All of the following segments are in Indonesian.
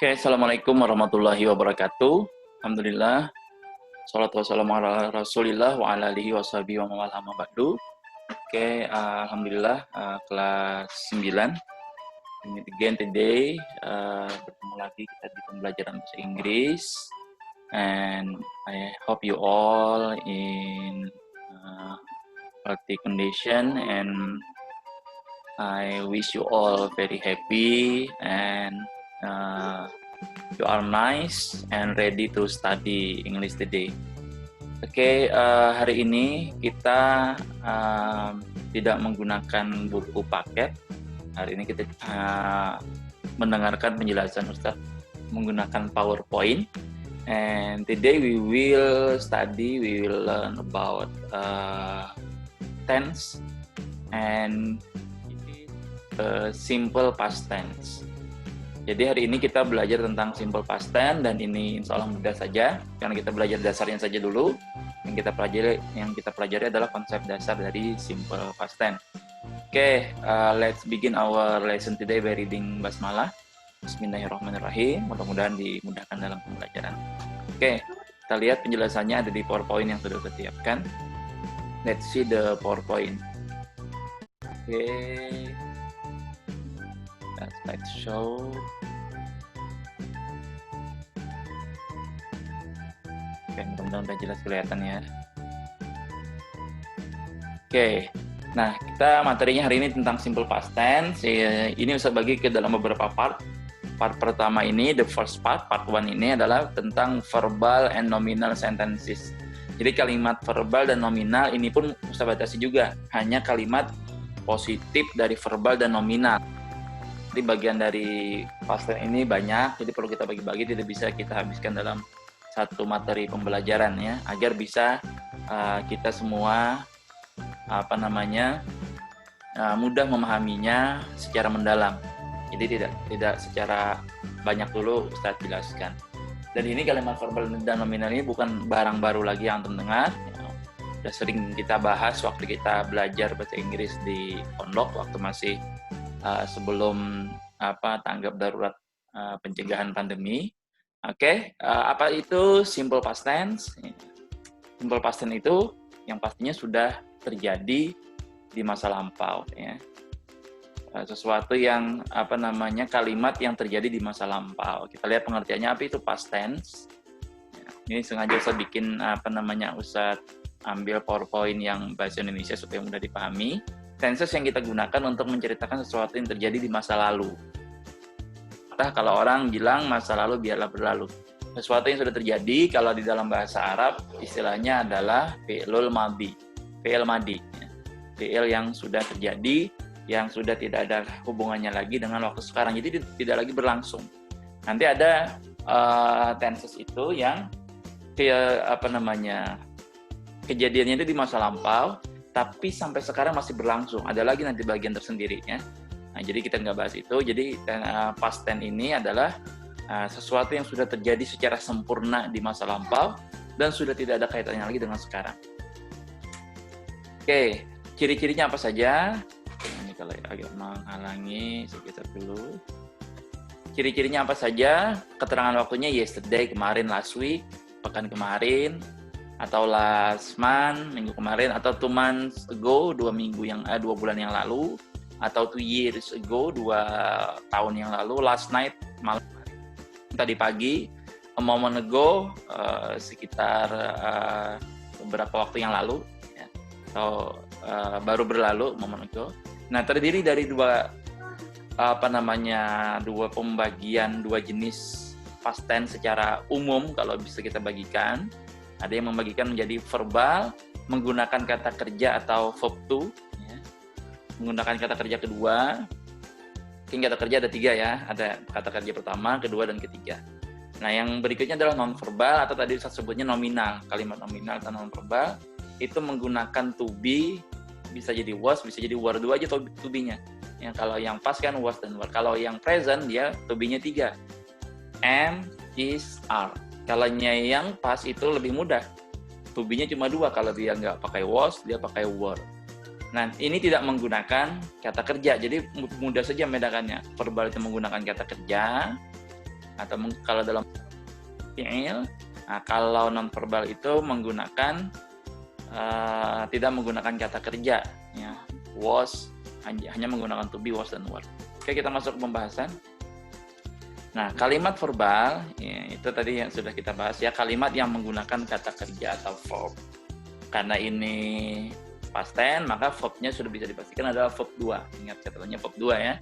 Oke, Assalamualaikum warahmatullahi wabarakatuh. Alhamdulillah, salatu wassalamu ala rasulillah wa ala alihi wa sahbihi wa mawala ma ba'du. Oke, Alhamdulillah, kelas 9. We meet again today. Bertemu lagi kita di pembelajaran bahasa Inggris. And I hope you all in healthy condition, and I wish you all very happy and you are nice and ready to study English today. Oke, hari ini kita tidak menggunakan buku paket. Hari ini kita mendengarkan penjelasan Ustadz menggunakan PowerPoint. And today we will learn about tense and simple past tense. Jadi hari ini kita belajar tentang simple past tense, dan ini insya Allah mudah saja karena kita belajar dasarnya saja dulu. Yang kita pelajari adalah konsep dasar dari simple past tense. Oke, let's begin our lesson today by reading basmalah. Bismillahirrahmanirrahim. Mudah-mudahan dimudahkan dalam pembelajaran. Oke, kita lihat penjelasannya ada di PowerPoint yang sudah disiapkan. Let's see the PowerPoint. Oke. Slideshow. Oke, mudah-mudahan udah jelas kelihatan ya. Oke, nah kita materinya hari ini tentang simple past tense. Ini bisa bagi ke dalam beberapa part. Part pertama ini, the first part 1 ini adalah tentang verbal and nominal sentences. Jadi kalimat verbal dan nominal ini pun bisa batasi juga, hanya kalimat positif dari verbal dan nominal. Jadi bagian dari past tense ini banyak, jadi perlu kita bagi-bagi, tidak bisa kita habiskan dalam satu materi pembelajaran ya, agar bisa kita semua mudah memahaminya secara mendalam. Jadi tidak secara banyak dulu Ustadz jelaskan. Dan ini kalimat verbal dan nominal ini bukan barang baru lagi yang terdengar. Sudah sering kita bahas waktu kita belajar bahasa Inggris di pondok waktu masih sebelum tanggap darurat pencegahan pandemi. Oke, apa itu simple past tense? Simple past tense itu yang pastinya sudah terjadi di masa lampau ya. Sesuatu yang kalimat yang terjadi di masa lampau. Kita lihat pengertiannya apa itu past tense. Ini sengaja saya bikin Ustadz ambil PowerPoint yang bahasa Indonesia supaya mudah dipahami. Tenses yang kita gunakan untuk menceritakan sesuatu yang terjadi di masa lalu. Kalau orang bilang masa lalu biarlah berlalu. Sesuatu yang sudah terjadi, kalau di dalam bahasa Arab istilahnya adalah fi'lul madi. Fi'il madi. Fi'il yang sudah terjadi, yang sudah tidak ada hubungannya lagi dengan waktu sekarang. Jadi tidak lagi berlangsung. Nanti ada tenses itu yang kejadiannya itu di masa lampau, tapi sampai sekarang masih berlangsung. Ada lagi nanti bagian tersendirinya. Nah, jadi kita nggak bahas itu. Jadi past tense ini adalah sesuatu yang sudah terjadi secara sempurna di masa lampau dan sudah tidak ada kaitannya lagi dengan sekarang. Oke, ciri-cirinya apa saja? Ini kalau agak menghalangi, saya geser dulu. Ciri-cirinya apa saja? Keterangan waktunya yesterday, kemarin, last week, pekan kemarin, atau last month, minggu kemarin, atau 2 months ago, 2 bulan yang lalu, atau 2 years ago, 2 tahun yang lalu, last night, malam hari, tadi pagi, a moment ago, sekitar beberapa waktu yang lalu, ya, atau baru berlalu, moment ago. Nah, terdiri dari dua pembagian, 2 jenis past tense secara umum kalau bisa kita bagikan. Ada yang membagikan menjadi verbal, menggunakan kata kerja atau verb to, ya. Menggunakan kata kerja kedua. Mungkin kata kerja ada 3 ya, ada kata kerja pertama, kedua, dan ketiga. Nah, yang berikutnya adalah non-verbal, atau tadi saya sebutnya nominal. Kalimat nominal atau non-verbal, itu menggunakan to be, bisa jadi was, bisa jadi were, 2 aja to be-nya. Ya, kalau yang past kan was dan were. Kalau yang present, dia to be-nya 3. Am, is, are. Kalau yang pas itu lebih mudah. To be-nya cuma 2. Kalau dia nggak pakai was, dia pakai were. Nah, ini tidak menggunakan kata kerja. Jadi mudah saja membedakannya. Verbal itu menggunakan kata kerja. atau kalau dalam fi'il. Nah, kalau non-verbal itu menggunakan tidak menggunakan kata kerja, ya. Was hanya menggunakan to be, was, dan were. Oke, kita masuk ke pembahasan. Nah, kalimat verbal, ya, itu tadi yang sudah kita bahas ya, kalimat yang menggunakan kata kerja atau verb. Karena ini past tense, maka verbnya sudah bisa dipastikan adalah verb 2. Ingat catatannya verb 2 ya.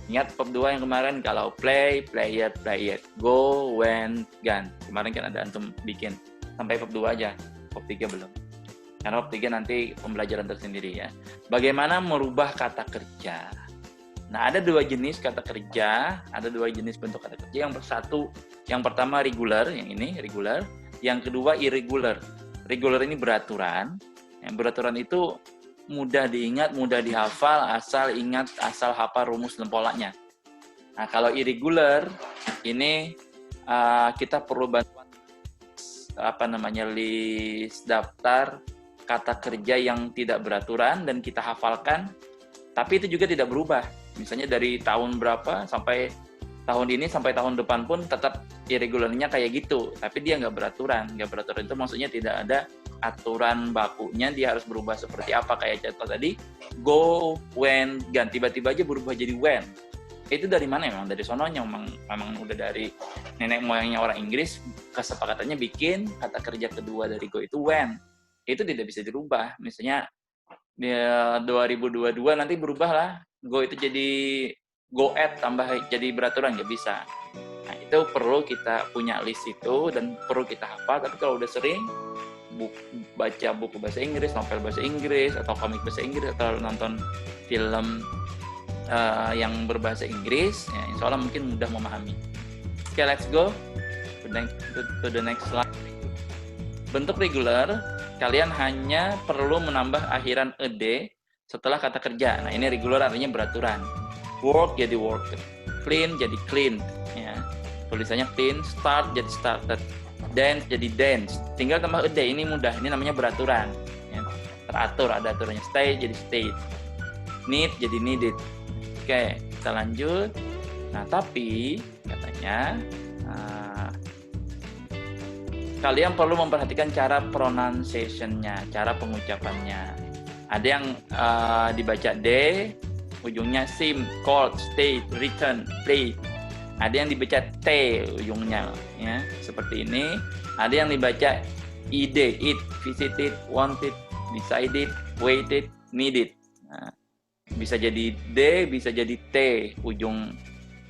Ingat verb 2 yang kemarin, kalau play, played, played, go, went, gone. Kemarin kan ada antum bikin. Sampai verb 2 aja, verb 3 belum. Karena verb 3 nanti pembelajaran tersendiri ya. Bagaimana merubah kata kerja? Nah, ada 2 jenis kata kerja, ada 2 jenis bentuk kata kerja. Yang pertama regular, yang ini regular. Yang kedua irregular. Regular ini beraturan. Yang beraturan itu mudah diingat, mudah dihafal, asal ingat, asal hafal rumus dan polanya. Nah, kalau irregular ini kita perlu bantuan list daftar kata kerja yang tidak beraturan dan kita hafalkan, tapi itu juga tidak berubah. Misalnya dari tahun berapa sampai tahun ini sampai tahun depan pun tetap irregularnya kayak gitu, tapi dia nggak beraturan. Nggak beraturan itu maksudnya tidak ada aturan bakunya, dia harus berubah seperti apa, kayak contoh tadi go, went, gone, tiba-tiba aja berubah jadi went. Itu dari mana? Memang dari sononya, memang udah dari nenek moyangnya orang Inggris, kesepakatannya bikin kata kerja kedua dari go itu went. Itu tidak bisa dirubah. Misalnya di 2022 nanti berubah lah, go itu jadi go at tambah jadi beraturan, nggak bisa. Nah, itu perlu kita punya list itu dan perlu kita hafal. Tapi kalau udah sering baca buku bahasa Inggris, novel bahasa Inggris, atau komik bahasa Inggris, atau nonton film yang berbahasa Inggris, ya, insya Allah mungkin mudah memahami. Oke, let's go to the next slide. Bentuk regular, kalian hanya perlu menambah akhiran ed setelah kata kerja. Nah, ini regular artinya beraturan. Work jadi worked, clean jadi clean, ya. Tulisannya clean, start jadi started, dance jadi dance. Tinggal tambah ed, ini mudah, ini namanya beraturan, ya. Teratur, ada aturannya. Stay jadi stayed, need jadi needed. Oke, kita lanjut. Nah, tapi katanya kalian perlu memperhatikan cara pronunciation-nya, cara pengucapannya. Ada yang dibaca D, ujungnya sim, called, stay, return, play. Ada yang dibaca T ujungnya, ya, seperti ini. Ada yang dibaca id, it, visited, wanted, decided, waited, needed. Nah, bisa jadi D, bisa jadi T ujung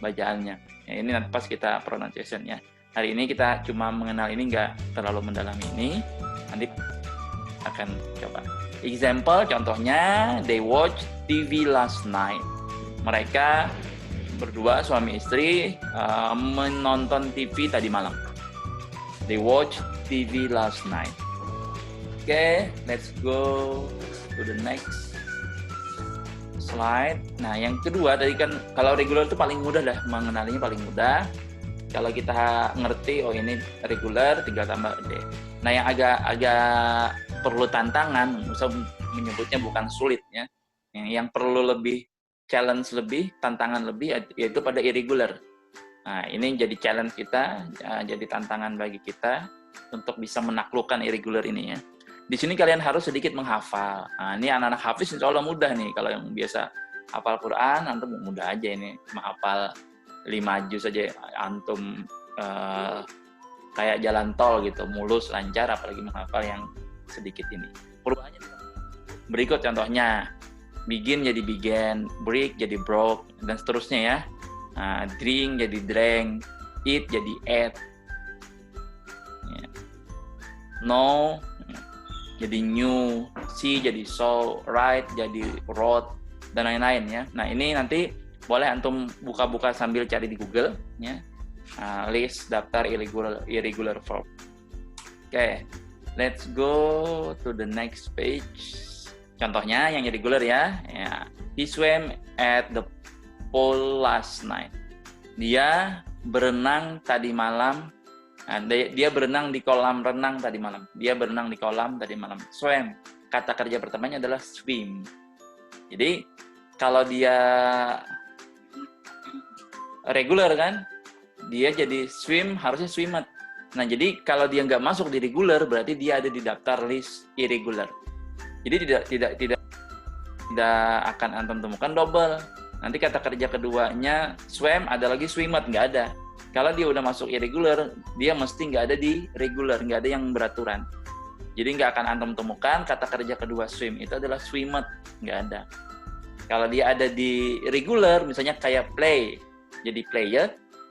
bacaannya. Ya, ini nanti pas kita pronunciation ya. Hari ini kita cuma mengenal ini, nggak terlalu mendalam ini. Nanti akan coba. Example, contohnya, they watch TV last night. Mereka berdua suami istri menonton TV tadi malam. They watch TV last night. Oke, let's go to the next slide. Nah, yang kedua tadi kan kalau regular itu paling mudah dah, mengenalinya paling mudah. Kalau kita ngerti, oh ini regular, tinggal tambah D. Nah, yang agak perlu tantangan, misalnya menyebutnya bukan sulit ya. Yang perlu lebih challenge lebih, tantangan lebih, yaitu pada irregular. Nah, ini jadi challenge kita, jadi tantangan bagi kita untuk bisa menaklukkan irregular ini ya. Di sini kalian harus sedikit menghafal. Nah, ini anak-anak hafiz insya Allah mudah nih. Kalau yang biasa hafal Quran, antum mudah aja ini. Menghafal 5 juz saja antum kayak jalan tol gitu, mulus, lancar, apalagi menghafal yang sedikit ini. Perubahannya berikut contohnya. Begin jadi began, break jadi broke, dan seterusnya ya. Drink jadi drank, eat jadi ate, know jadi knew, see jadi saw, write jadi wrote, dan lain-lain ya. Nah, ini nanti boleh antum buka-buka sambil cari di Google ya. List daftar irregular verb. Oke, let's go to the next page. Contohnya yang irregular ya. He swam at the pool last night. Dia berenang tadi malam. Nah, dia berenang di kolam renang tadi malam. Dia berenang di kolam tadi malam. Swam. Kata kerja pertamanya adalah swim. Jadi kalau dia regular kan, dia jadi swim, harusnya swimmed. Nah, jadi kalau dia nggak masuk di regular, berarti dia ada di daftar list irregular. Jadi tidak akan antum temukan double. Nanti kata kerja keduanya swam, ada lagi swimmed, nggak ada. Kalau dia udah masuk irregular, dia mesti nggak ada di regular, nggak ada yang beraturan. Jadi nggak akan antum temukan kata kerja kedua swim, itu adalah swimmed, nggak ada. Kalau dia ada di regular, misalnya kayak play, jadi player,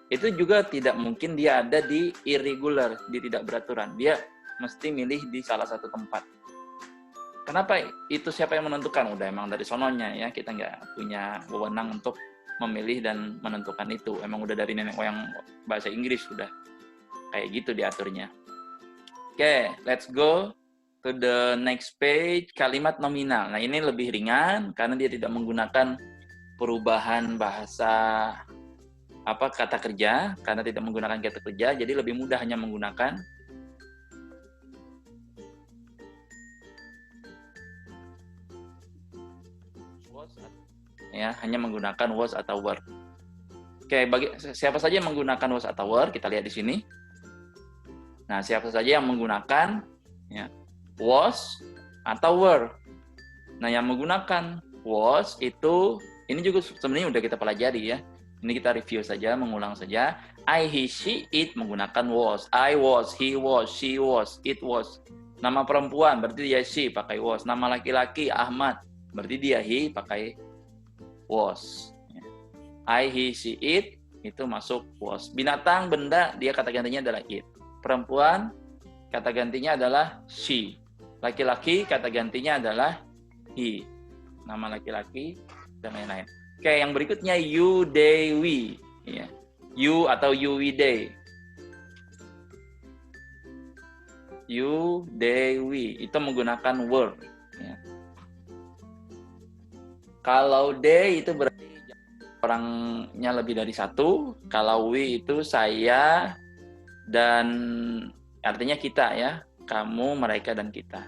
itu juga tidak mungkin dia ada di irregular, di tidak beraturan. Dia mesti milih di salah satu tempat. Kenapa itu siapa yang menentukan? Udah emang dari sononya ya, kita nggak punya wewenang untuk memilih dan menentukan itu. Emang udah dari nenek moyang bahasa Inggris, udah kayak gitu diaturnya. Oke, let's go to the next page, kalimat nominal. Nah, ini lebih ringan karena dia tidak menggunakan perubahan bahasa kata kerja, karena tidak menggunakan kata kerja, jadi lebih mudah hanya menggunakan was, ya, hanya menggunakan was atau were. Oke, bagi siapa saja yang menggunakan was atau were, kita lihat di sini. Nah, siapa saja yang menggunakan ya, was atau were. Nah, yang menggunakan was itu, ini juga sebenarnya udah kita pelajari ya. Ini kita review saja, mengulang saja. I, he, she, it menggunakan was. I was, he was, she was, it was. Nama perempuan berarti dia she pakai was. Nama laki-laki Ahmad berarti dia he pakai was. I, he, she, it itu masuk was. Binatang, benda, dia kata gantinya adalah it. Perempuan kata gantinya adalah she. Laki-laki kata gantinya adalah he. Nama laki-laki dan lain-lain. Oke, yang berikutnya you, they, we. Ya. You atau you, we, they. You, they, we. Itu menggunakan were. Ya. Kalau they itu berarti orangnya lebih dari satu. Kalau we itu saya dan artinya kita ya. Kamu, mereka, dan kita.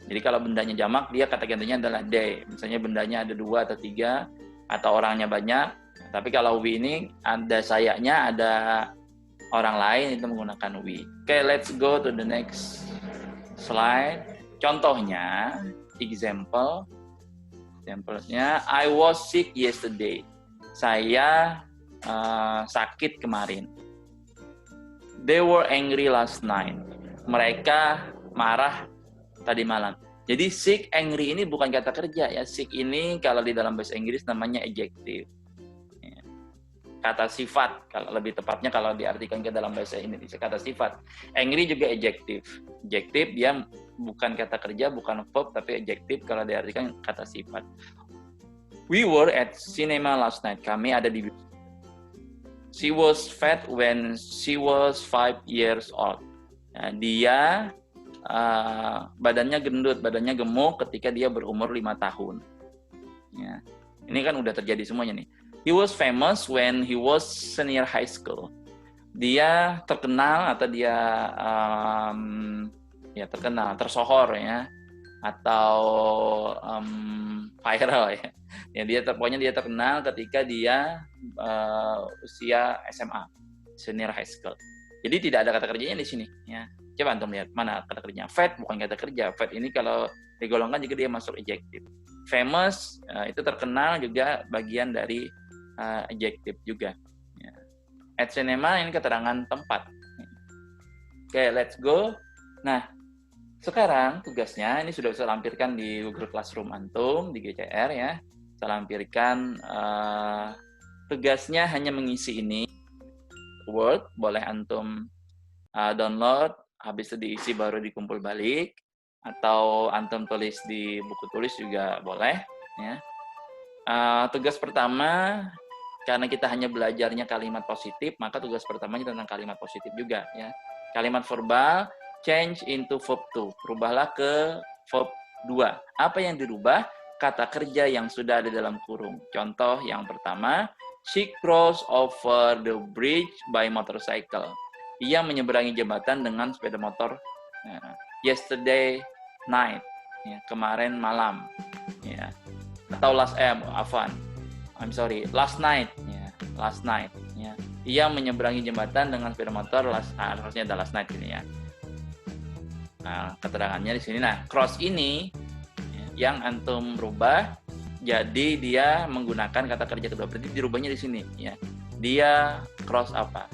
Jadi kalau bendanya jamak, dia kata gantinya adalah they. Misalnya bendanya ada 2 atau 3, atau orangnya banyak. Tapi kalau we ini ada sayanya, ada orang lain, itu menggunakan we. Oke, let's go to the next slide. Contohnya, example-nya, I was sick yesterday. Saya sakit kemarin. They were angry last night. Mereka marah tadi malam. Jadi sick, angry ini bukan kata kerja ya. Sick ini kalau di dalam bahasa Inggris namanya adjective. Kata sifat, kalau lebih tepatnya kalau diartikan ke dalam bahasa Indonesia, kata sifat. Angry juga adjective. Adjective dia bukan kata kerja, bukan verb, tapi adjective kalau diartikan kata sifat. We were at cinema last night. Kami ada di. She was fat when she was 5 years old. Nah, dia badannya gendut, badannya gemuk ketika dia berumur 5 tahun. Ya. Ini kan udah terjadi semuanya nih. He was famous when he was senior high school. Dia terkenal atau dia terkenal, tersohor ya, atau viral ya. Ya pokoknya dia terkenal ketika dia usia SMA, senior high school. Jadi tidak ada kata kerjanya di sini ya. Coba antum lihat mana kata kerjanya. Fat bukan kata kerja. Fat ini kalau digolongkan juga dia masuk adjective. Famous itu terkenal juga bagian dari adjective juga. Ya. At cinema ini keterangan tempat. Oke, let's go. Nah, sekarang tugasnya ini sudah saya lampirkan di Google Classroom antum di GCR ya. Saya lampirkan tugasnya hanya mengisi ini. Word boleh antum download, habis itu diisi baru dikumpul balik, atau antum tulis di buku tulis juga boleh ya. Tugas pertama, karena kita hanya belajarnya kalimat positif, maka tugas pertamanya tentang kalimat positif juga ya. Kalimat verbal change into verb 2, rubahlah ke verb 2. Apa yang dirubah? Kata kerja yang sudah ada dalam kurung. Contoh yang pertama, she crossed over the bridge by motorcycle. Ia menyeberangi jembatan dengan sepeda motor. Yesterday night, ya, kemarin malam. Ya. Atau last night, ya, last night. Ya. ia menyeberangi jembatan dengan sepeda motor, harusnya ada last night ini ya. Nah, keterangannya di sini. Nah, cross ini yang antum rubah, jadi dia menggunakan kata kerja kedua. Berarti dirubahnya di sini ya. Dia cross apa?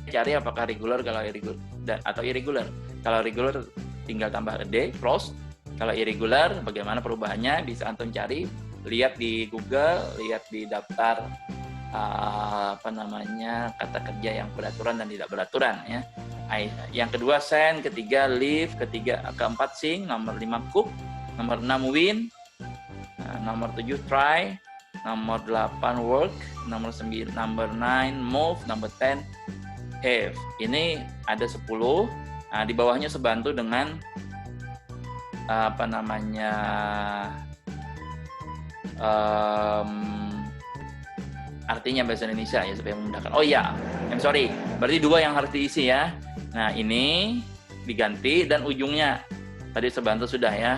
Cari apakah regular kalau irregular atau irregular. Kalau regular tinggal tambah a day, cross. Kalau irregular, bagaimana perubahannya? Bisa antum cari, lihat di Google, lihat di daftar kata kerja yang beraturan dan tidak beraturan ya. Yang kedua send, ketiga live, keempat sing, nomor 5 cook, nomor 6 win, nomor 7 try, nomor 8 work, nomor 9 move, nomor 10 have. Ini ada 10. Nah, di bawahnya sebantu dengan artinya bahasa Indonesia ya supaya memudahkan. Oh iya, I'm sorry. Berarti 2 yang harus diisi ya. Nah, ini diganti dan ujungnya tadi sebantu sudah ya.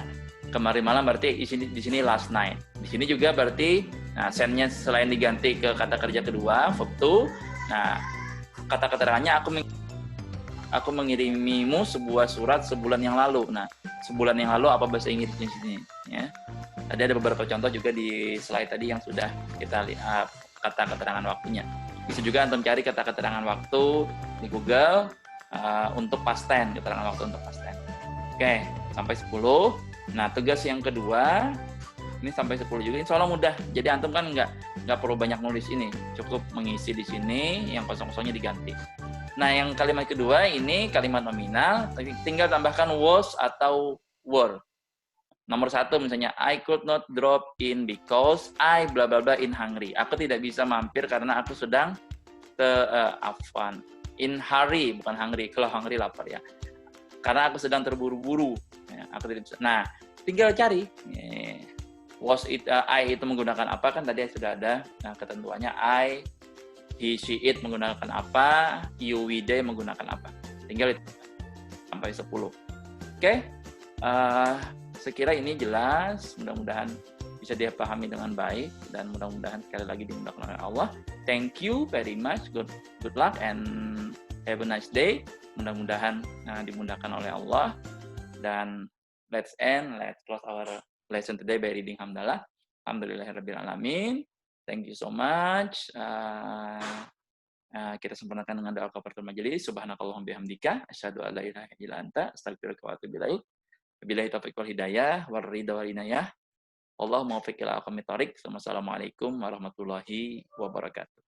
Kemarin malam berarti di sini last night. Di sini juga berarti send-nya selain diganti ke kata kerja kedua, verb to. Nah, kata keterangannya aku mengirimimu sebuah surat sebulan yang lalu. Nah, sebulan yang lalu apa bahasa Inggris di sini ya. Tadi ada beberapa contoh juga di slide tadi yang sudah kita lihat kata keterangan waktunya. Bisa juga antum cari kata keterangan waktu di Google untuk past tense, keterangan waktu untuk past tense. Oke, sampai 10. Nah, tugas yang kedua ini sampai 10 juga. Insya Allah mudah. Jadi antum kan nggak perlu banyak nulis ini, cukup mengisi di sini, yang kosong-kosongnya diganti. Nah, yang kalimat kedua ini kalimat nominal, tinggal tambahkan was atau were. Nomor 1 misalnya, I could not drop in because I bla bla bla in hungry. Aku tidak bisa mampir karena aku sedang in hurry, bukan hungry. Kalau hungry lapar ya. Karena aku sedang terburu-buru. Ya, aku tidak bisa. Nah, tinggal cari. Was it, I itu menggunakan apa kan tadi sudah ada ketentuannya. I, he, she, it menggunakan apa, you, we, they menggunakan apa. Tinggal itu sampai 10. Oke? Sekira ini jelas, mudah-mudahan bisa dipahami dengan baik dan mudah-mudahan sekali lagi dimudahkan oleh Allah. Thank you very much, good luck and have a nice day. Mudah-mudahan dimudahkan oleh Allah dan let's close our lesson today by reading hamdalah. Alhamdulillahirabbil alamin. Thank you so much. Kita sempurnakan dengan doa kafaratul majelis. Subhanakallahumma bihamdika asyhadu an la ilaha illa anta astaghfiruka wa atubu ilaik. Wabillahi taufiq wal hidayah war ridha wal inayah. Allahumma waffiq ila aqwamit thoriq. Wassalamualaikum warahmatullahi wabarakatuh.